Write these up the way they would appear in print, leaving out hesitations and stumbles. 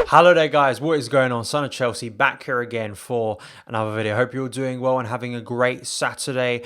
Hello there guys, what is going on? Son of Chelsea back here again for another video. Hope you're all doing well and having a great Saturday.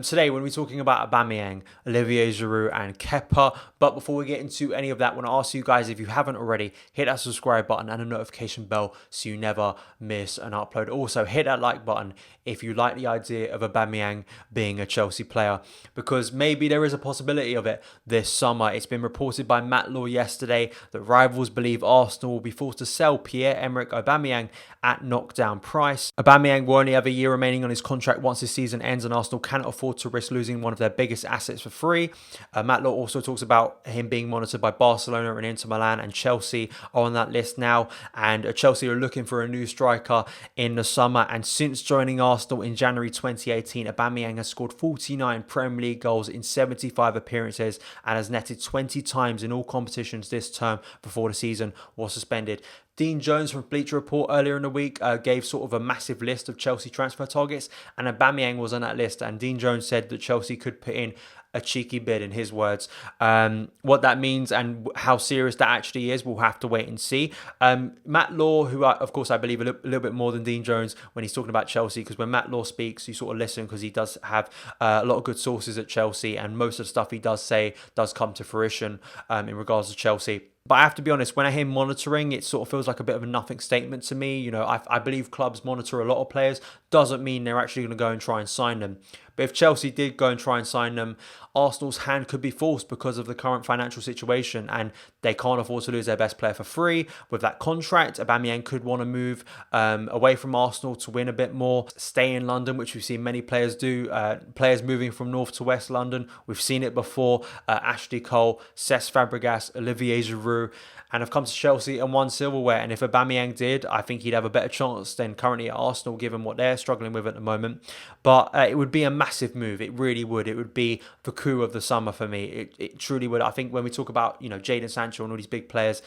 Today when we're talking about Aubameyang, Olivier Giroud and Kepa. But before we get into any of that, I want to ask you guys, if you haven't already, hit that subscribe button and a notification bell so you never miss an upload. Also hit that like button if you like the idea of Aubameyang being a Chelsea player, because maybe there is a possibility of it this summer. It's been reported by Matt Law yesterday that rivals believe Arsenal will be forced to sell Pierre-Emerick Aubameyang at knockdown price. Aubameyang will only have a year remaining on his contract once his season ends, and Arsenal cannot afford to risk losing one of their biggest assets for free. Matt Law also talks about him being monitored by Barcelona and Inter Milan, and Chelsea are on that list now, and Chelsea are looking for a new striker in the summer. And since joining Arsenal in January 2018, Aubameyang has scored 49 Premier League goals in 75 appearances and has netted 20 times in all competitions this term before the season was suspended. Dean Jones from Bleacher Report earlier in the week gave sort of a massive list of Chelsea transfer targets, and Aubameyang was on that list, and Dean Jones said that Chelsea could put in a cheeky bid, in his words. What that means and how serious that actually is, we'll have to wait and see. Matt Law, who of course I believe a little bit more than Dean Jones when he's talking about Chelsea, because when Matt Law speaks, you sort of listen, because he does have a lot of good sources at Chelsea, and most of the stuff he does say does come to fruition in regards to Chelsea. But I have to be honest, when I hear monitoring, it sort of feels like a bit of a nothing statement to me. You know, I believe clubs monitor a lot of players. Doesn't mean they're actually going to go and try and sign them. But if Chelsea did go and try and sign them, Arsenal's hand could be forced because of the current financial situation, and they can't afford to lose their best player for free. With that contract, Aubameyang could want to move away from Arsenal to win a bit more, stay in London, which we've seen many players do. Players moving from North to West London, we've seen it before. Ashley Cole, Cesc Fabregas, Olivier Giroud, and have come to Chelsea and won silverware. And if Aubameyang did, I think he'd have a better chance than currently at Arsenal, given what they're struggling with at the moment. But it would be a massive move. It really would. It would be the coup of the summer for me. It truly would. I think when we talk about, Jadon Sancho and all these big players,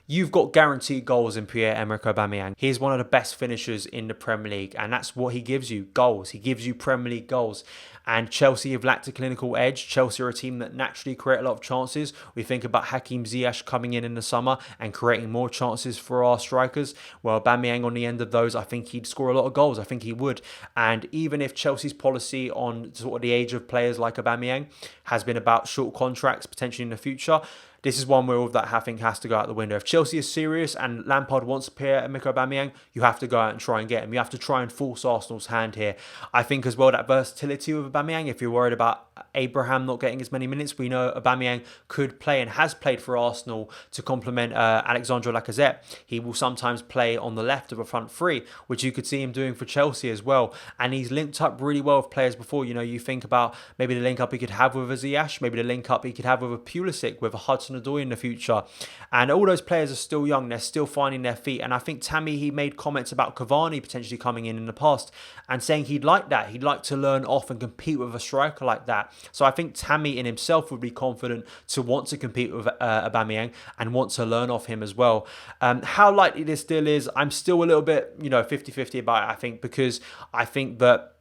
you've got guaranteed goals in Pierre-Emerick Aubameyang. He's one of the best finishers in the Premier League, and that's what he gives you, goals. He gives you Premier League goals. And Chelsea have lacked a clinical edge. Chelsea are a team that naturally create a lot of chances. We think about Hakim Ziyech coming in the summer and creating more chances for our strikers. Well, Aubameyang on the end of those, I think he'd score a lot of goals. I think he would. And even if Chelsea's policy on sort of the age of players like Aubameyang has been about short contracts potentially in the future, this is one where all of that, I think, has to go out the window. If Chelsea is serious and Lampard wants Pierre-Emerick Aubameyang, you have to go out and try and get him. You have to try and force Arsenal's hand here. I think as well that versatility of Aubameyang, if you're worried about Abraham not getting as many minutes, we know Aubameyang could play and has played for Arsenal to complement Alexandre Lacazette. He will sometimes play on the left of a front three, which you could see him doing for Chelsea as well. And he's linked up really well with players before. You think about maybe the link up he could have with a Ziyech, maybe the link up he could have with a Pulisic, with a HUDSON-ODOI in the future. And all those players are still young. They're still finding their feet. And I think Tammy, he made comments about Cavani potentially coming in the past and saying he'd like that. He'd like to learn off and compete with a striker like that. So I think Tammy in himself would be confident to want to compete with Aubameyang and want to learn off him as well. How likely this deal is, I'm still a little bit, 50-50 about it, I think, because I think that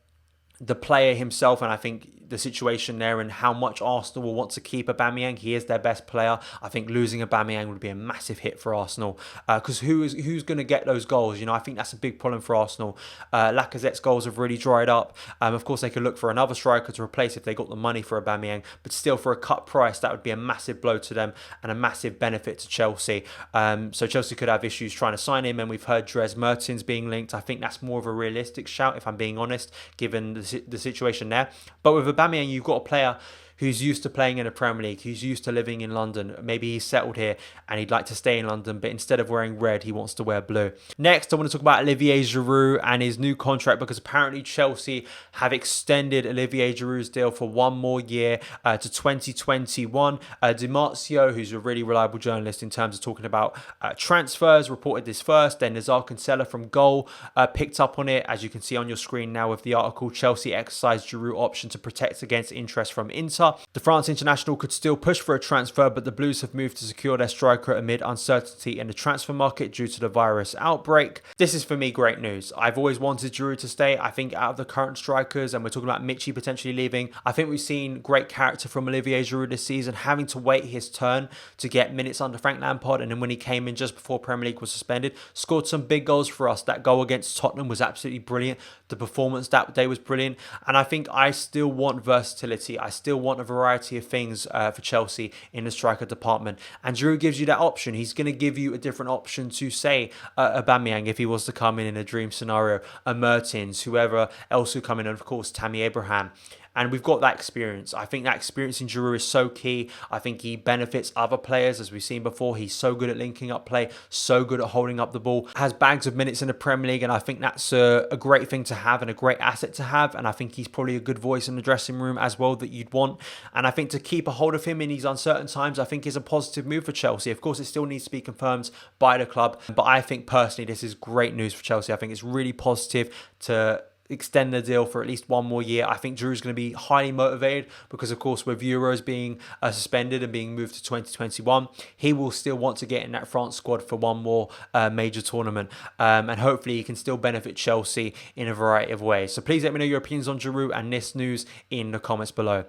the player himself, and I think the situation there and how much Arsenal will want to keep Aubameyang. He is their best player. I think losing Aubameyang would be a massive hit for Arsenal, because who's going to get those goals? I think that's a big problem for Arsenal. Lacazette's goals have really dried up. Of course, they could look for another striker to replace if they got the money for Aubameyang, but still for a cut price, that would be a massive blow to them and a massive benefit to Chelsea. So Chelsea could have issues trying to sign him, and we've heard Dres Mertens being linked. I think that's more of a realistic shout, if I'm being honest, given the situation there. But with Aubameyang, you've got a player who's used to playing in the Premier League, who's used to living in London. Maybe he's settled here and he'd like to stay in London, but instead of wearing red, he wants to wear blue. Next, I want to talk about Olivier Giroud and his new contract, because apparently Chelsea have extended Olivier Giroud's deal for one more year to 2021. Di Marzio, who's a really reliable journalist in terms of talking about transfers, reported this first. Then Nazar Kinsella from Goal picked up on it. As you can see on your screen now with the article, Chelsea exercised Giroud option to protect against interest from Inter. Kepa. The France international could still push for a transfer, but the Blues have moved to secure their striker amid uncertainty in the transfer market due to the virus outbreak. This is for me great news. I've always wanted Giroud to stay. I think out of the current strikers, and we're talking about Michy potentially leaving, I think we've seen great character from Olivier Giroud this season, having to wait his turn to get minutes under Frank Lampard, and then when he came in just before Premier League was suspended, scored some big goals for us. That goal against Tottenham was absolutely brilliant. The performance that day was brilliant, and I think I still want versatility. I still want a variety of things for Chelsea in the striker department, and Giroud gives you that option. He's going to give you a different option to, say, Aubameyang if he was to come in a dream scenario, a Mertens, whoever else who come in, and of course Tammy Abraham. And we've got that experience. I think that experience in Giroud is so key. I think he benefits other players, as we've seen before. He's so good at linking up play, so good at holding up the ball, has bags of minutes in the Premier League, and I think that's a great thing to have and a great asset to have. And I think he's probably a good voice in the dressing room as well that you'd want. And I think to keep a hold of him in these uncertain times, I think is a positive move for Chelsea. Of course, it still needs to be confirmed by the club, but I think personally this is great news for Chelsea. I think it's really positive to extend the deal for at least one more year. I think Giroud's going to be highly motivated because, of course, with Euros being suspended and being moved to 2021, he will still want to get in that France squad for one more major tournament. And hopefully he can still benefit Chelsea in a variety of ways. So please let me know your opinions on Giroud and this news in the comments below.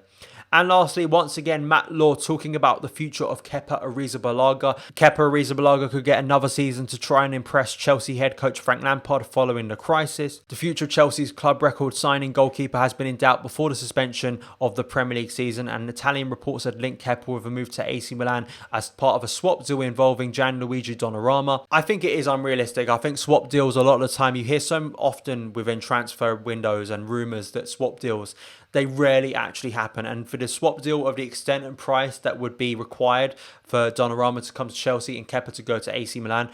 And lastly, once again, Matt Law talking about the future of Kepa Arrizabalaga. Kepa Arrizabalaga could get another season to try and impress Chelsea head coach Frank Lampard following the crisis. The future of Chelsea's club record signing goalkeeper has been in doubt before the suspension of the Premier League season, and Italian reports had linked Kepa with a move to AC Milan as part of a swap deal involving Gianluigi Donnarumma. I think it is unrealistic. I think swap deals, a lot of the time, you hear so often within transfer windows and rumours that swap deals, they rarely actually happen. And for the swap deal of the extent and price that would be required for Donnarumma to come to Chelsea and Kepa to go to AC Milan,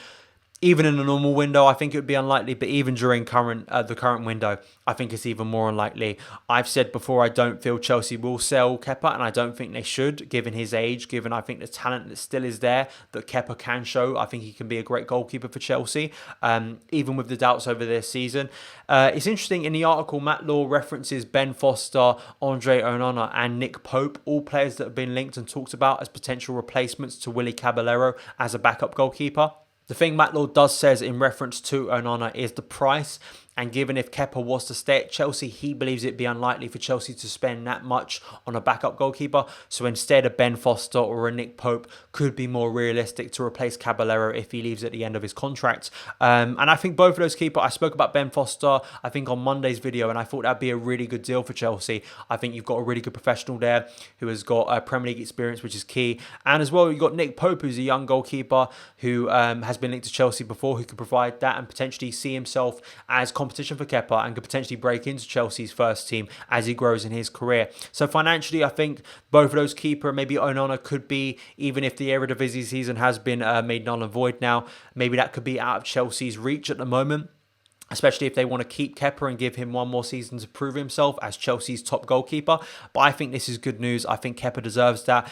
even in a normal window, I think it would be unlikely, but even during the current window, I think it's even more unlikely. I've said before, I don't feel Chelsea will sell Kepa, and I don't think they should, given his age, given I think the talent that still is there, that Kepa can show. I think he can be a great goalkeeper for Chelsea, even with the doubts over this season. It's interesting, in the article, Matt Law references Ben Foster, Andre Onana, and Nick Pope, all players that have been linked and talked about as potential replacements to Willy Caballero as a backup goalkeeper. The thing Matt Law does says in reference to Onana is the price. And given if Kepa was to stay at Chelsea, he believes it'd be unlikely for Chelsea to spend that much on a backup goalkeeper. So instead, a Ben Foster or a Nick Pope could be more realistic to replace Caballero if he leaves at the end of his contract. And I think both of those keepers, I spoke about Ben Foster, I think on Monday's video, and I thought that'd be a really good deal for Chelsea. I think you've got a really good professional there who has got Premier League experience, which is key. And as well, you've got Nick Pope, who's a young goalkeeper who has been linked to Chelsea before, who could provide that and potentially see himself as competition for Kepa and could potentially break into Chelsea's first team as he grows in his career. So financially, I think both of those keeper, maybe Onana could be, even if the Eredivisie season has been made null and void now, maybe that could be out of Chelsea's reach at the moment, especially if they want to keep Kepa and give him one more season to prove himself as Chelsea's top goalkeeper. But I think this is good news. I think Kepa deserves that.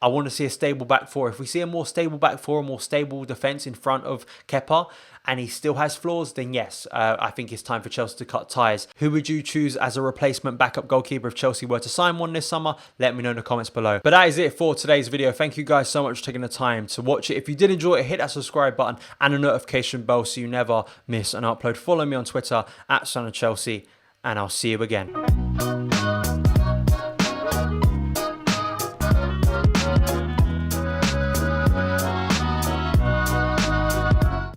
I want to see a stable back four. If we see a more stable back four, a more stable defence in front of Kepa, and he still has flaws, then yes, I think it's time for Chelsea to cut ties. Who would you choose as a replacement backup goalkeeper if Chelsea were to sign one this summer? Let me know in the comments below. But that is it for today's video. Thank you guys so much for taking the time to watch it. If you did enjoy it, hit that subscribe button and a notification bell so you never miss an upload. Follow me on Twitter @SonOfChelsea, and I'll see you again.